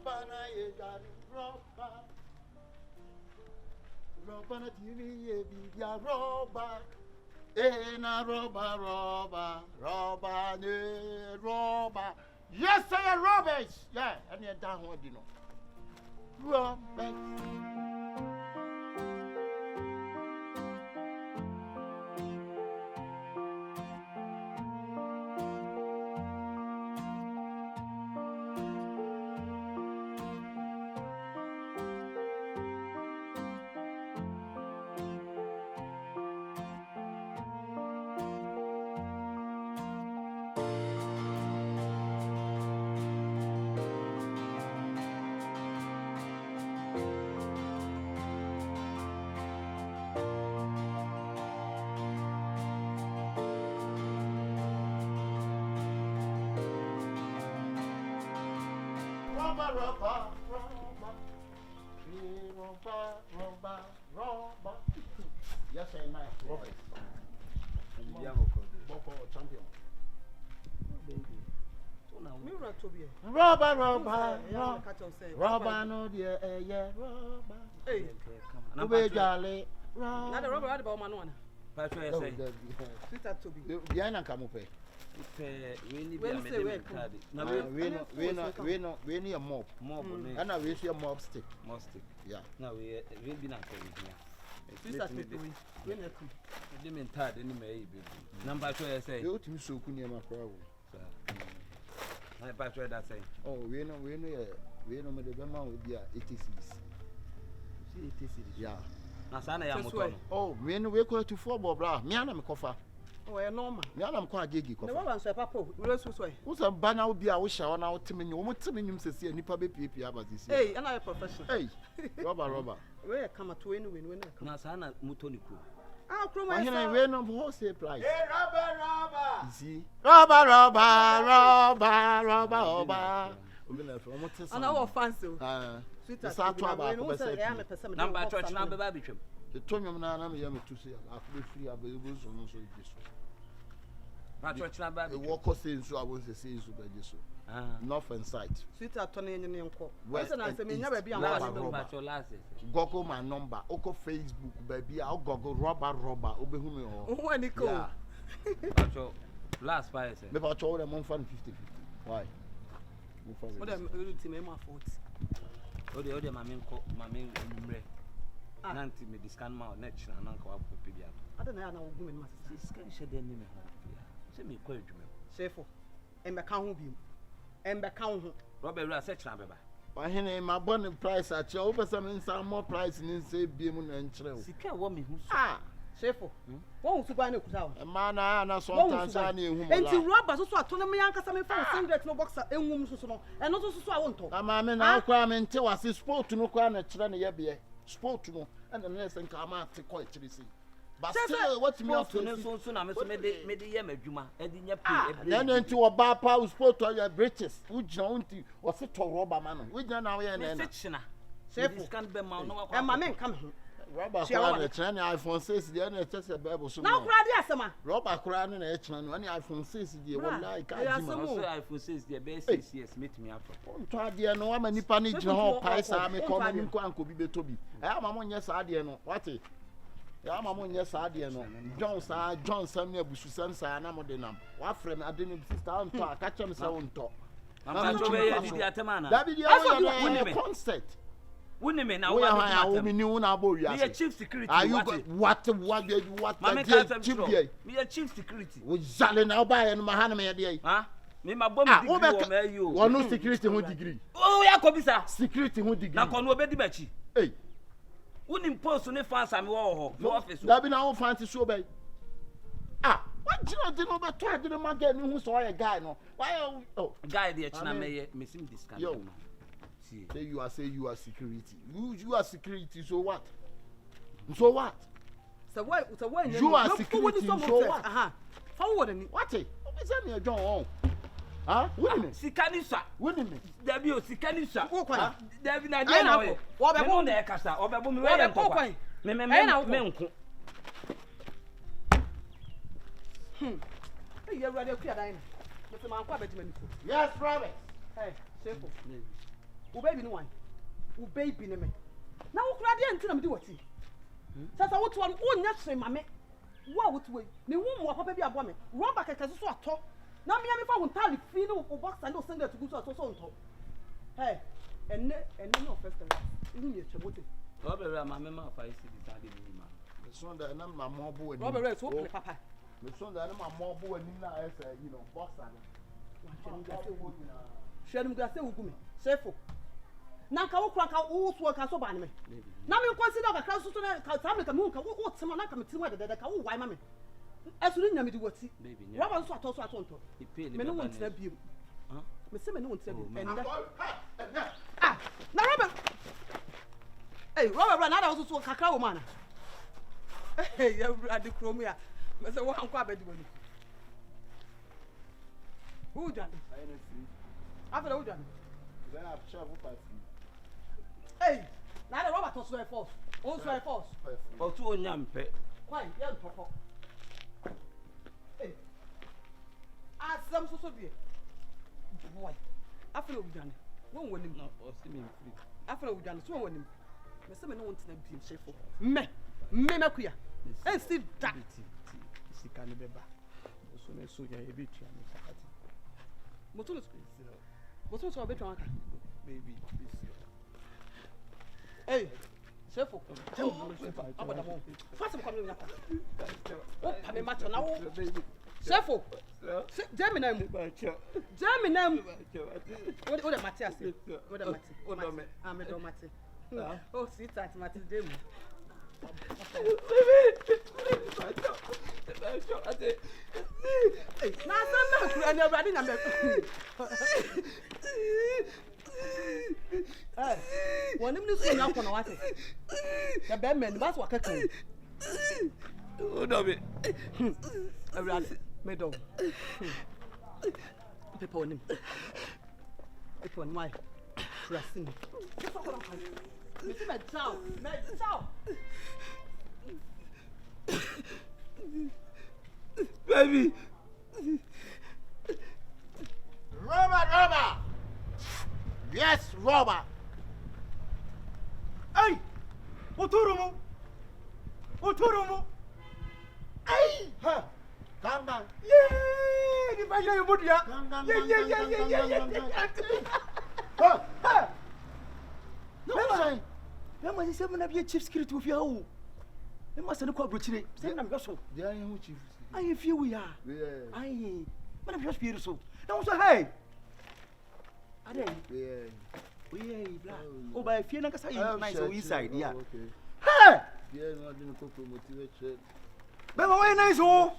Robber na ye daddy, robber. Robber na TV ye bibia robber. Na robber, ne robber. Yes, say robbers. Yeah, and you down what you know. Robbers. Robber. Yes, I might. Robber. Champion. Robber, no dear, yeah, robber. Hey, Obey Jolly. Not a robber about Manuana. Sweetheart to be. Diana come up. We need a mop. And I wish you a mop stick. Yeah. Now we'll be not going didn't tired any may be. Number 2, I say, you to so could near my problem. I patrol that say, oh, we know the Bema would be 86. See, 86. Yeah. Nasana, oh, we go to 4 bra, Mianam Coffer. Oh, a normal. Mianam quite giggy. No one said, Papa, who's a banner will be our shower now to me. You want to mean to see any public people about this. Hey, and I professional. Hey, robber. Where come to win when Nasana Mutonico. I'll come here and win on wholesale price. Hey, robber. See, robber. And our fancy. Number church number Babicum. The Tonyam Nana, you to see, I could free available on so this. Church number, the walker saying so I was the same super Jesus. North and sight. Sweetheart Tony and your West and I never be Google my number, Oko Facebook, baby. I'll Google robber, Obehumi or when it go. Last 5 cents. Maybe I told them 150. Why? What am I to make my fault? Oh, the mammy, Nanti me discount my next and uncle up for Pidia. I don't know women must scan the name. Send me quite Shifo. And the count him. And the count. Robert Rasset number. Why, Henry, my bonnet price at your over some more price in say beam and trail. She can't woman who Shifo. Won't you buy no crowd? A man, I sometimes I knew whom. And to robbers also told me uncle some $500 no box and woman and also so I want to. I'm now cramming until I see sport to no crown at Trana sport to no and the next and come out to quite to see. But still, what's me up to so soon? I made the Yamajuma and then into a bar power sport to your breeches, which don't was it to robber man, which now we are in a Shifo can't be my no, and my men come here. Robber Cran iPhone 6 the other just a babble so now cry Robber Cran and H1 when iPhone 6 the one like iPhone 6 the best yes meet me after try dear no many panic no pies are me coming in Quanco be Toby. I am among yes idea no what it I am among yes idea no John Samuel Bususan Sanamodenam what friend I didn't sister to catch him so on top. I'm concert. Women now, we chief security. Are you what? Me a chief security. We Zalin now buy and Mahana me huh? Me my bomb you. One no security who degree. Oh, yeah, Kobisa. Security who degree. Now, can we be the hey, wouldn't impose on the fans and war office. That be now fancy so bad. What did you know about trying to market who saw a guy? No, why? Oh, guy, the China may missing this kind of. Say you are security. You are security. So what? So what? So what? You are security. So what? Forward what? Send me a John. Huh? Winning. Sikanisa. Winning. There be a Sikanisa. There be a Diana1. What about the Casa? Or Babu? You're ready to clear. Yes, Robert. Hey, Shifo. O baby no one. O baby no me. Na wo kura de antina me di wati. Sasa wo to an o nya hwe mame. Wo wo to we. Me wo mo papa bi abo me. Rubber keke so ato. Na me fa wo ntali fi no wo box and o send to go so nto. Hey, enne no first time. Ihu ye chebote. Robert mama ma fa isi di tade ni ma. Me so that na ma mo bo ani. Robert so play papa. Me so that na ma mo bo ani na you know, boxer. Shedum ga se wugu me. Sefo. Na ka wo kura ka wo so ka so ba ne me. Na me consider ka ka so na ka family ka mu ka wo tema na ka me timu de ka wo wai ma me. Esuru nya me di wati. Robert so ato nto. Me no won tira biem. Me se me no won tira biem. Enda. Ah, na Robert. Hey, Robert, na da wo so kakra wo mana. Hey, ya ade krom ya. Me se wo anko abedi wani. Who done? After who done? Then I've traveled by Hey, now the Robert was very false. Oh, very false. O tu onyampe. Why? Yeah, papa. Hey, asam so be. Boy, after who done? Won won him. No, o si me free. After who done? So won him. Me say me no want to be Shifo. Me makuya. And still that. Sika ne beba. So me so ya e be tua me sakati. Moto so be twan aka. Baby, please. Hey, Shifo. Abada mo. Fast come here napa. Oh, pa me macho na wo. Shifo. Jemi na mu. Jemi na mu. O de mate ase. O de mate. O mate. Ah, me do mate. Oh, sweetheart, mate dem. Na sama ku ani awade na me. Eh, wonim ni so nya kono wate. Ya be men bas wa kakan. O do me. Awade me do. Pepe wonim. Pepe wonim why? Trusting. Me see me ciao. Baby. Robert! Yes, Robert! Hey! Oturumu! Hey! Ha! Gang! Yeah! Di baja yo mudia. Yeah. Ha! No, say. Mama say me na be chief security of you. Me must no kwa brochire. Say na me so. They are who chief. Ai fie we ya. Yeah. Ai. Me na be spirit so. Na so hey. Ade. Yeah. We bla. O ba fie na kasa you nice o inside ya. Okay. Hey! Yeah, no didn't go motivate. Be ma we nice o.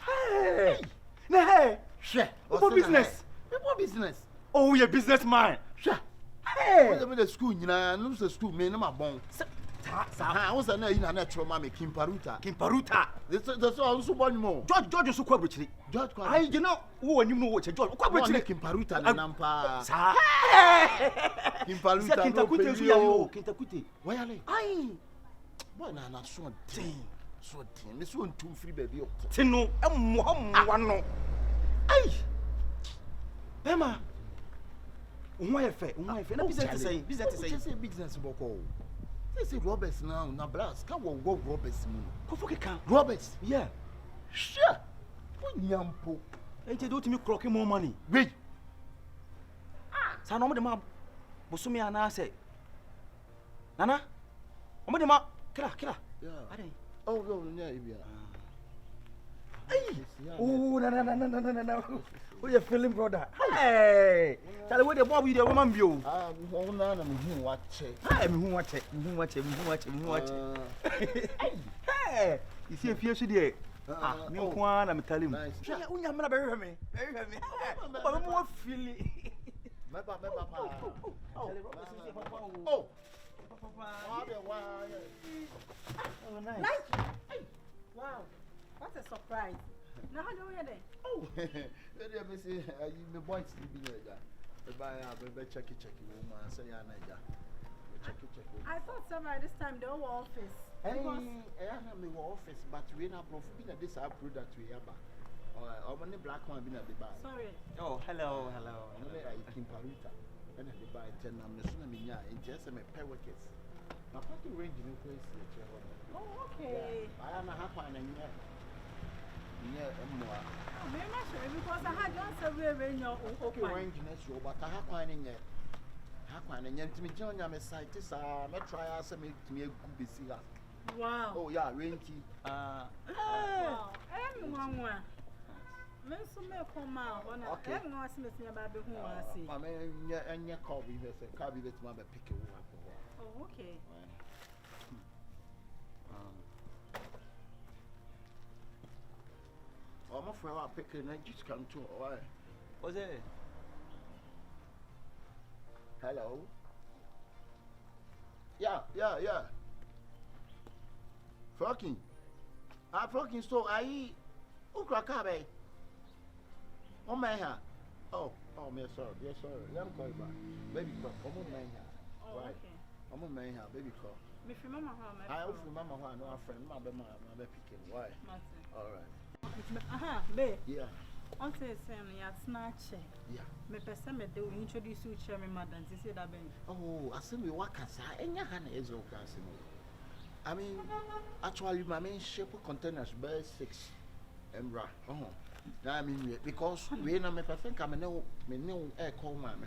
Hey! Na hey. Share. What business? What business? Oh, you businessman. Share. Hey! What the school nyina, no say school me na ma bon. I was na ina na tro ma me Kimparuta. That's all so bon mo. George so kwa brochire. George kwa. Ai gina wo anim no wo che George kwa brochire Kimparuta na nampa. Sa. Kimparuta no. Kintakute so ya yo. Kintakute. Wayale. Ai. Boy na so tin. So tin. Me so ntum free baby o. Tin no emwa no. Ai. Bema. Unwa yefe na business boko. Say Roberts now na blast. Can wo Roberts mu. Kofo keka. Roberts. Yeah. Sure. Onyampo. Ente do timi clock more money. Wait. Sa no mo de ma bosumi ana say. Nana. O mo de ma kila. Yeah. Ade. Oh, no, yeah, Ibia. Oh, no. Who you feeling, brother? Hey! Tell me what the boy with the woman view. Ah, no, me watch it. Hey, me watch it. Hey! You see if you should hear. Ah, me one, I'm telling you. Nice. Yeah, we are very me. But I'm more feeling. Oh, nice. Wow. What a surprise. Now how do you hear that? oh. Let me see. You boy sleeping there. Bye, check it. Woman, say ya naija. Check it. I thought somewhere this time they were office. Hey, I am in office, but we na prof be na this product we have. Or many black one be na the bar. Sorry. Oh, hello. Only I Kimparuta. and the buy 10 I'm the son of me, and just a pair of kids. Now, what the range in place? Oh, okay. I am a half one and yet. Yeah, more. Very much because I had just a very no Okay, range next year, but I have one in yet. Half and yet to me, John, I'm a scientist. I'm a try as a make me a good busy. wow. Oh, yeah, rangy. Wow. Everyone. Men so me come out on a everyone was missing about the who I see. I mean, and your copy, there's a copy that's my pick it up. Oh, okay. I'm afraid I'll pick it and I just come to why. What's it? Hello? Yeah. Fucking. Fucking so I Ukrakabe. Oh, man. Oh, me sorry. Yes, sorry. I'm calling back. Baby call. I'm on man here. Oh, right. okay. I'm on man here. Baby call. Me remember how my I also remember why no friend. My picking. Why? All right. Aha, babe. Yeah. On say ya snatch. Yeah. Me person me do introduce you chairman madam say that ben. Oh, I see me work as enya hand is okay as me. I mean, actually, my main ship containers bear 6 Embra. Oh, now I mean, because we know me think I'm no air call man.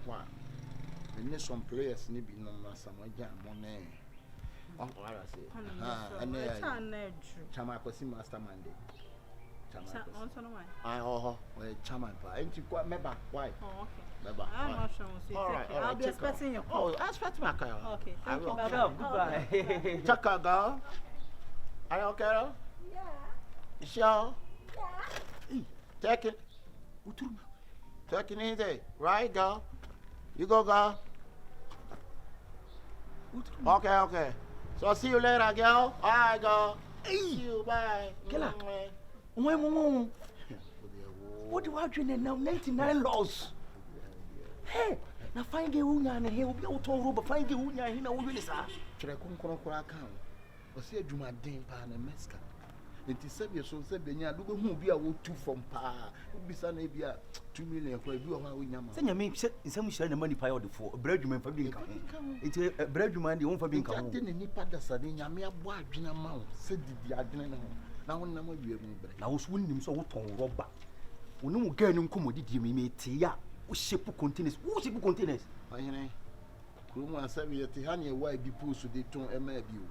Me need some players need be no some jam money. Oh, what I say. And then Chama Kosi Master Monday. Chairman, ain't you quite member? Why? Oh, okay. Member. I'm not sure. All right, I'll be expecting you. Oh, I expect my car. Okay, thank you. Goodbye. Chaka girl. Are you okay? Yeah. Sure. Yeah. Take it. Take it easy. Right, girl. You go, girl. Okay. So see you later, girl. All right, girl. See you. Bye. Killer. What do I drink now? 99 laws. Hey, now find a woman and he will be out of rubber. Find a woman and he will be sir. Trekun or see a Juma Dane pan and Mesca. It is 7 years old, said Benya, do who be a wood 2 from Pa, be son, maybe 2 million for you. Send your name in some share the money pie or the 4 bread you for being coming. It's a bread you mind the one for being coming. Didn't any part of Sardinia, mere boy, Gina Mount, said the Adrenaline. Now, when I'm with you, I was winning so to Robber. We no girl no commodity me tia. We ship containers. Who ship containers? I know. Kuma sabi yeti hanye why be push to the ton MABU.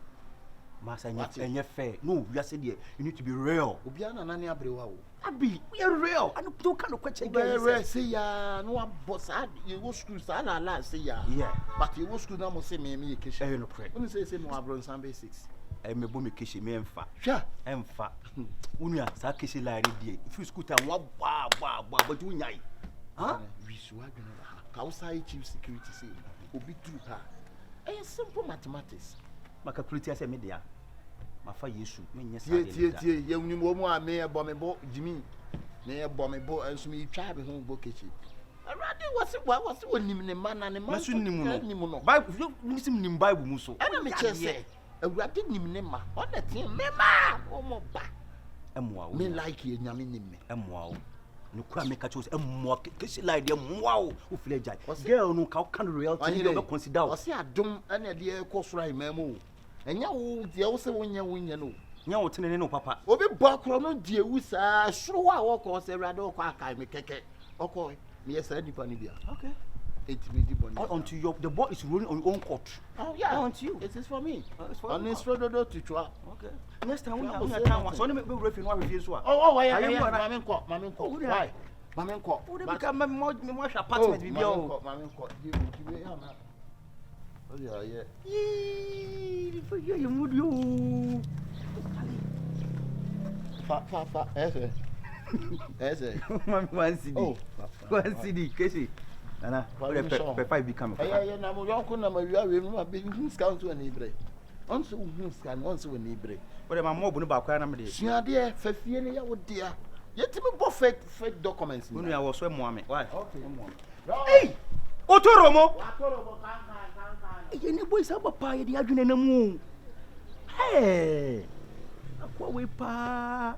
Master, and fair. No, you said you need to be real. Obiana nani abrewa o. Abi, we are real. I don't kind of question again. Say ya no boss you go school sa la say ya. Yeah. But you go school na mo say me Keshey. No correct. When say no abron san basics. Me bo me Keshey me emfa. Sure. Emfa. Unia sa Keshey la ready. If you scooter wa but you nyai. Huh? We so adwena ha. Kausa chief security say obi through her. Simple mathematics. Ma calculate say me dia. Ma fa Yesu me nya sa dia. Tie ye wuni mo mu a me e bo me bo Jimmy. Me e bo me bo enso me twa be ho bo Keshey. Arade what's onim ne man na ne man. Masu nimu no. Bible you sim nim Bible mu so. Ana me chese. Awurade nim ne ma o na tie me ma o mo ba emwa me like ye nyame nim me emwa o no kura me ka chose emwa Keshey like de emwa o o fle jai girl no ka kan real thing you be consider o se adom ana de ekosoro imam o enya wo de wo se wonya no nya wo tenene no papa obi bo akro no de ewu saa soro wa wo ko se Awurade o ko aka me keke oko me yesa nipa ni bia okay until the ball is rolling on your own court. Oh yeah, until you. It is for me. It's for on this road to try. Okay. Next time we have time. So me refi no review so. Why? Why? Mama nko. Wo dey become me apartment bi bia o. Mama nko. Give ya ma. Oh yeah. Yee, for you mood you. Fa. Ese. Mama one CD. Oh. One CD, Keshey. Ana, pe 5 become. Yeah, na mo yonko na ma wiya we no be scan to ani bre. Onso scan, onso we ni bre. But my mob no ba kwa na me de. Suade fafie ne ya wo dia. Yetimi bo fake documents ni. Unu ya wo so mo ame. Why? Okay. Hey! Otoromo. Otoromo kan. Ye ni boy sa papa ye di adwene na mu. Hey! Akwa we pa.